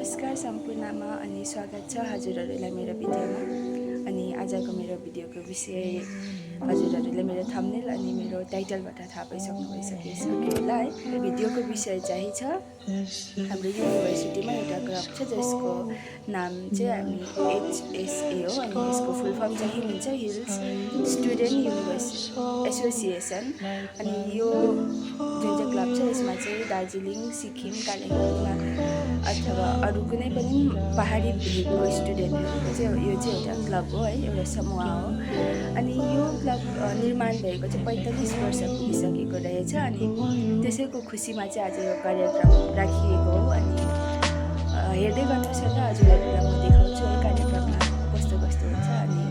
नमस्कार सम्पूर्णमा अनि स्वागत छ हजुरहरूलाई मेरो भिडियोमा। अनि आजको मेरो भिडियोको विषय हजुरहरूले मेरो थम्बनेल अनि मेरो टाइटलबाट थाहा पाइसक्नु भइसक्यो होला है। भिडियोको विषय चाहिँ छ हाम्रो युनिभर्सिटीमा एउटा क्लब छ जसको नाम चाहिँ हामी HSA हो अनि यसको फुल फर्म चाहिँ हुन्छ हिल्स स्टुडेन्ट एसोसिएसन। अनि यो जुन चाहिँ क्लब छ यसमा चाहिँ दार्जिलिङ, सिक्किम, कालिम्पोङमा अथवा अरू कुनै पनि पहाडी भेगको स्टुडेन्टहरूको चाहिँ यो चाहिँ एउटा क्लब हो है, एउटा समूह हो। अनि यो क्लब निर्माण भएको चाहिँ 45 वर्ष पुगिसकेको रहेछ। अनि त्यसैको खुसीमा चाहिँ आज यो कार्यक्रम राखिएको हो। अनि हेर्दै गर्नुहोस् र हजुरहरूलाई म देखाउँछु है कार्यक्रममा कस्तो कस्तो हुन्छ। अनि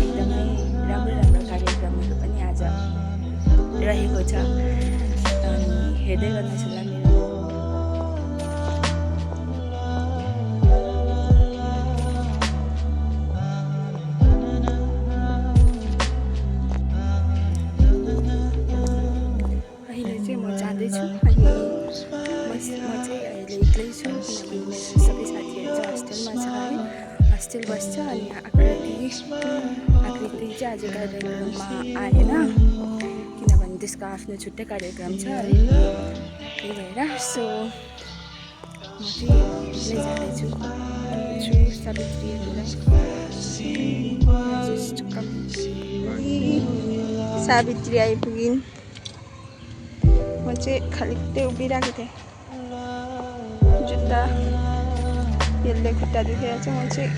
एकदमै राम्रो राम्रो कार्यक्रमहरू पनि आज रहेको छ। अनि हेर्दै गर्नुहोस् होला मेरो हस्टेल बस्छ। अनि आकृति चाहिँ आज कार्यक्रममा आएन किनभने त्यसको आफ्नो छुट्टै कार्यक्रम छ है, त्यही भएर सो म चाहिँ एक्लै जाँदैछु सावित्री आइपुगिन्। म चाहिँ खालि त्यो उभिरहेको थिएँ, जुत्ता यसले खुट्टा दुखेर चाहिँ म चाहिँ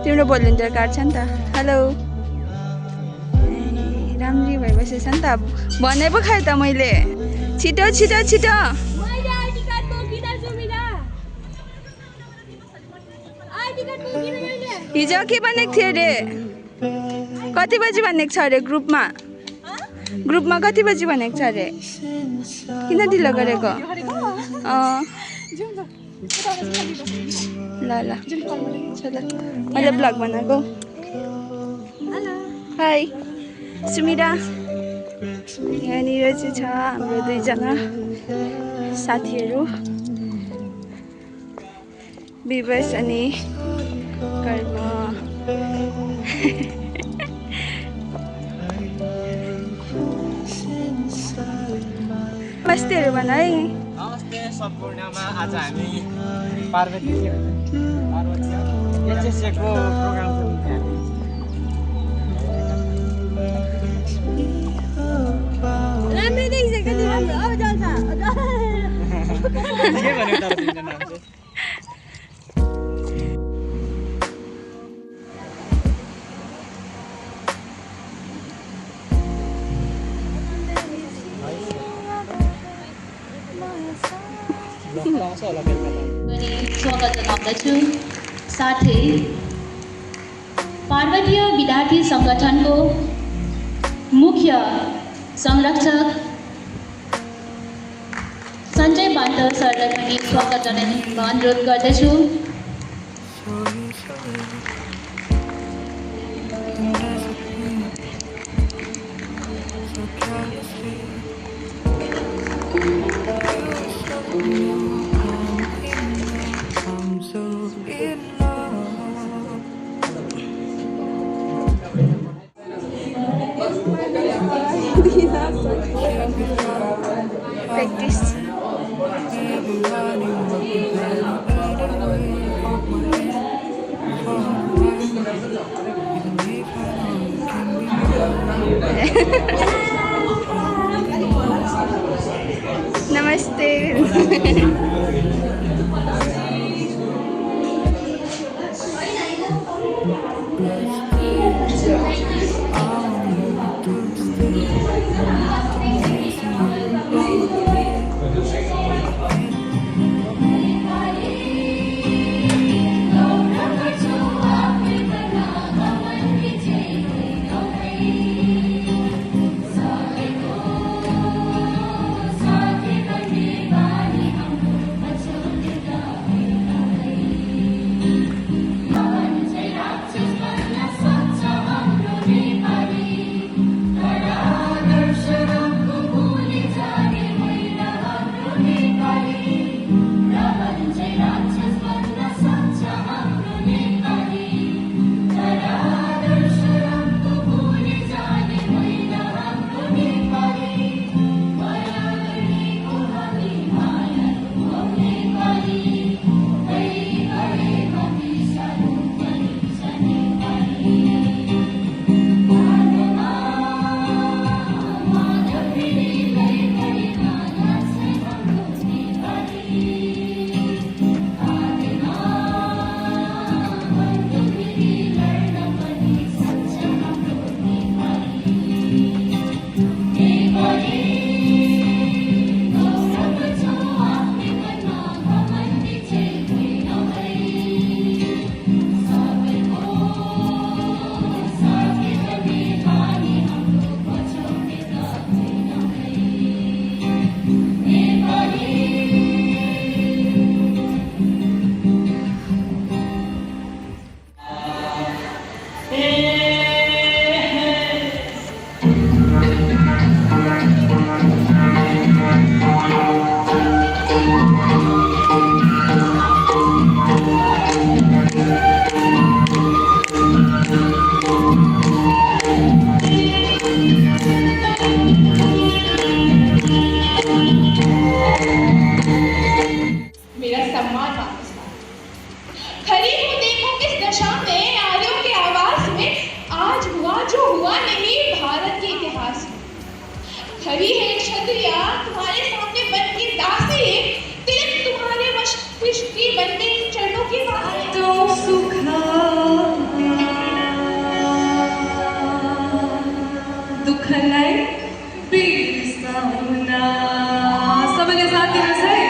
तिम्रो भोलिन्टियर कार्ड छ नि त। हेलो राम्री भइबसेछ नि त। भने पो खाएँ त मैले। छिटो छिटो छिटो हिजो के भनेको थियो अरे? कति बजी भनेको छ अरे? ग्रुपमा कति बजी भनेको छ अरे? किन ढिलो गरेको? ल ल चलो मैले ब्लग बनाएको। हाई सुमिरा, यहाँनिर चाहिँ छ हाम्रो दुईजना साथीहरू विवश अनि कर्म। नमस्तेहरू भन है। नमस्ते सम्पूर्णमा। आज हामी पार्वती एचएसएको प्रोग्राम राम्रै देखिसक्यो नि। राम्रो अब चल्छ। के भन्यो तर तिम्रो नाम चाहिँ? स्वागत जनाउँदछु। साथै पार्वतीय विद्यार्थी सङ्गठनको मुख्य संरक्षक सञ्जय बान्तर सरलाई पनि स्वागत जनाउने अनुरोध गर्दछु। Practice. Namaste. छवि है क्षत्रिय तुम्हारे सामने बन के दासी, तिलक तुम्हारे मस्तिष्क की बनते चरणों के बाहर तो सुखा दुःखलाई बिर्साउन। सबैले साथ दिनुहोस् है।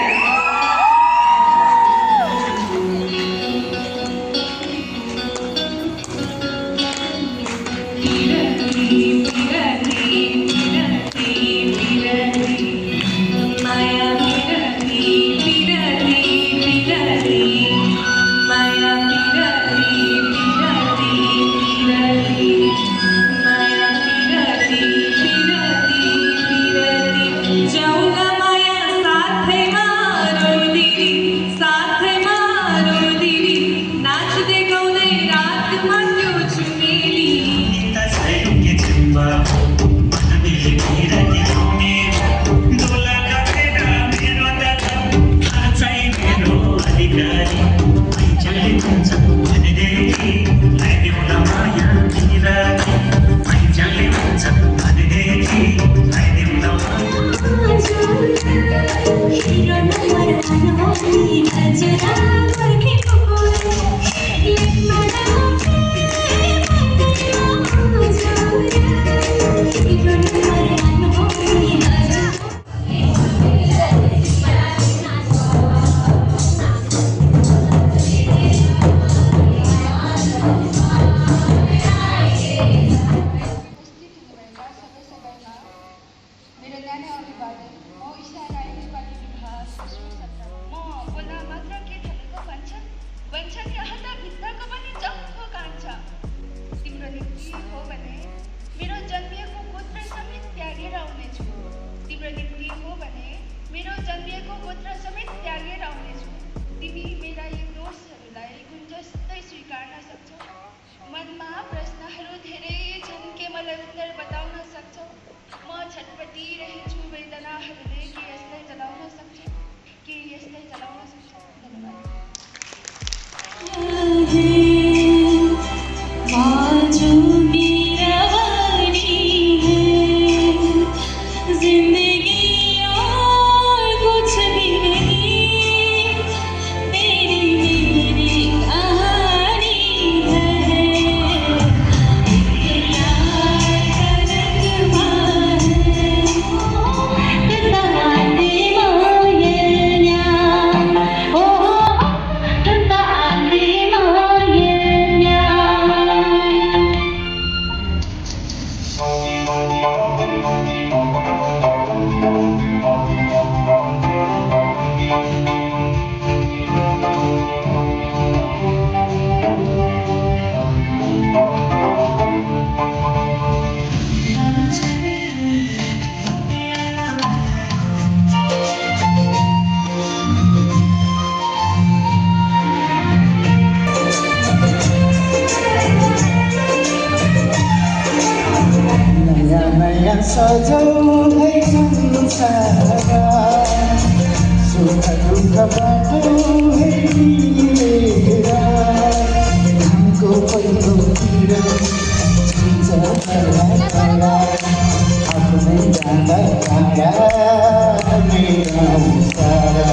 मेरो न्यानो अभिवादन। म ईशा राई नेपाली विभाग दोस्रो सत्र। म बोल्न मात्र के भनेको भन्छन् यहाँ त भित्रको पनि जम्फो कान्छ। तिम्रो निम्ति हो भने मेरो जन्मिएको गोत्र समेत त्यागेर आउनेछु। तिम्रो निम्ति हो भने मेरो जन्मिएको गोत्र समेत त्यागेर आउनेछु। तिमी मेरा यी दोषहरूलाई गुन्जस्तै स्वीकार्न सक्छौ। मनमा प्रश्नहरू धेरै छन् के मलाई उत्तर बताउन सक्छौ। म छटपटिरहेछु वेदनाहरूले के यसलाई जलाउन सक्छ, धन्यवाद। सजाऊ है संसार सुख दुःख बाटो है मिलेर घामको पहिरोतिर छिन्छ खरा आफ्नै जाँदा टाढा मेरो सारा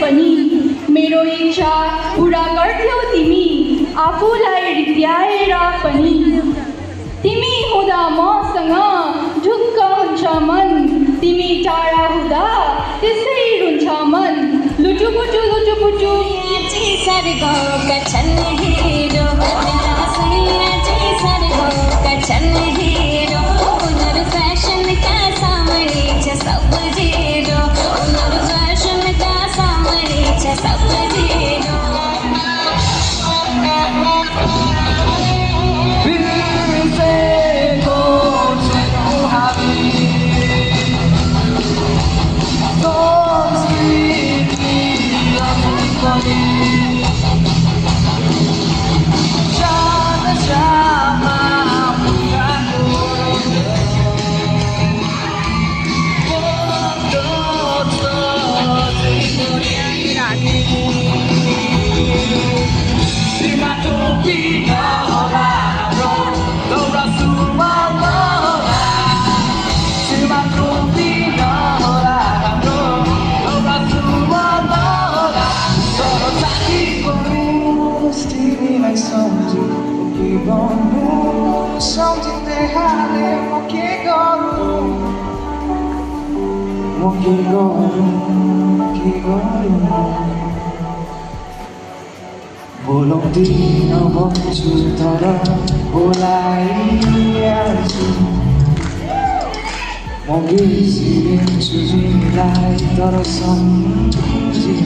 पनि मेरो इच्छा पुरा गर्थ्यौ तिमी, आफूलाई रित्याएर पनि। तिमी हुँदा मसँग ढुक्क हुन्छ मन, तिमी टाढा हुँदा त्यसै रुन्छ मन। लुटुपुटु लुटुपुटु Oh के गरौँ बोलाउँदिन भन्छु तर बोलाइहाल्छु म बिर्सिन्छु तिमीलाई तर सम्झिहाल्छु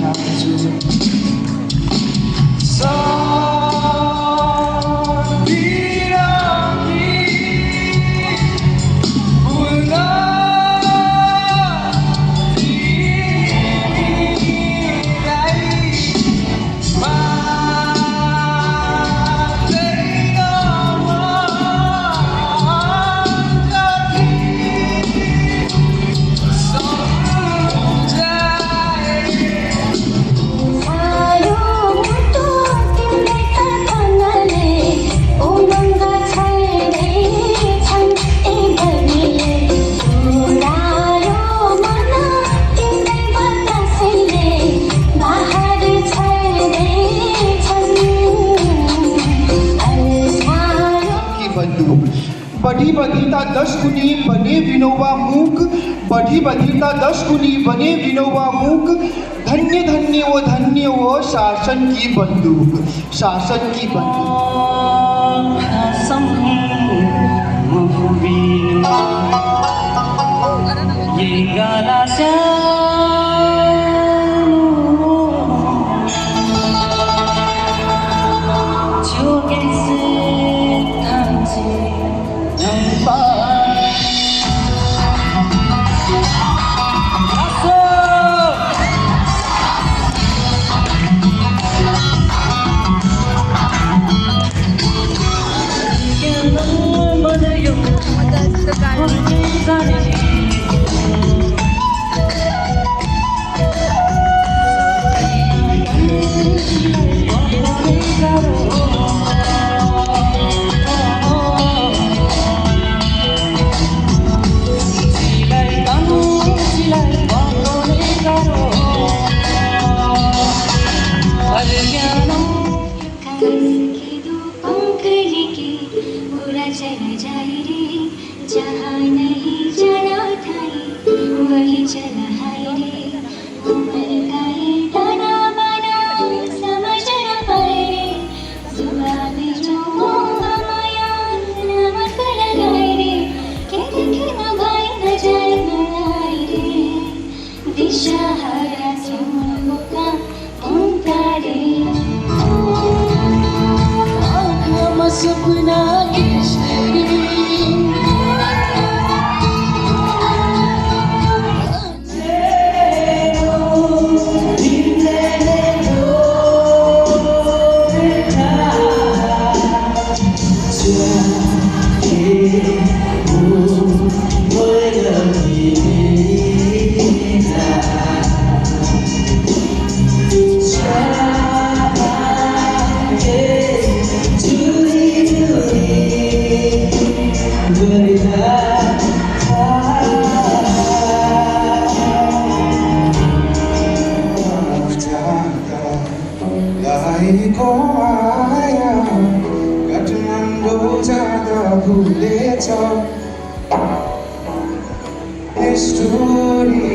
बढी बधिरता 10 गुनी बने विनोबा मुख बढी बधिरता 10 गुनी बने विनोबा मुख धन्य धन्य वो शासन की बंदूक ये गाला जो कैसे थांचे जहाँ नहीं जाना था वही चला है रे गाए गाना बना समझ न पाए सुबह में जो माया नमक लगाए रे के देखे न भाई न जाए बनाए रे दिशा हरा का ओंकारे आँखों सपना काठमाडौँ जाँदा भुलेछ स्टोरी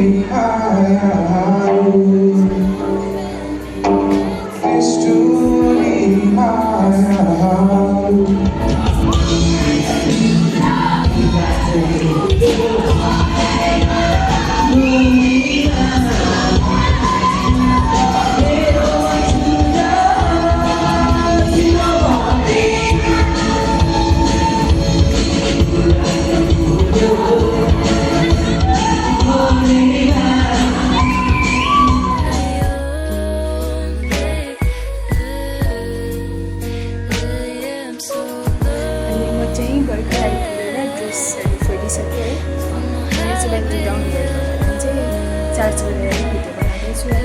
चार्ज गरेर भिडियो बनाउँदैछु है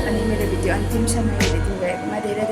अनि मेरो भिडियो अन्तिमसम्म हेरिदिनु भएकोमा धेरै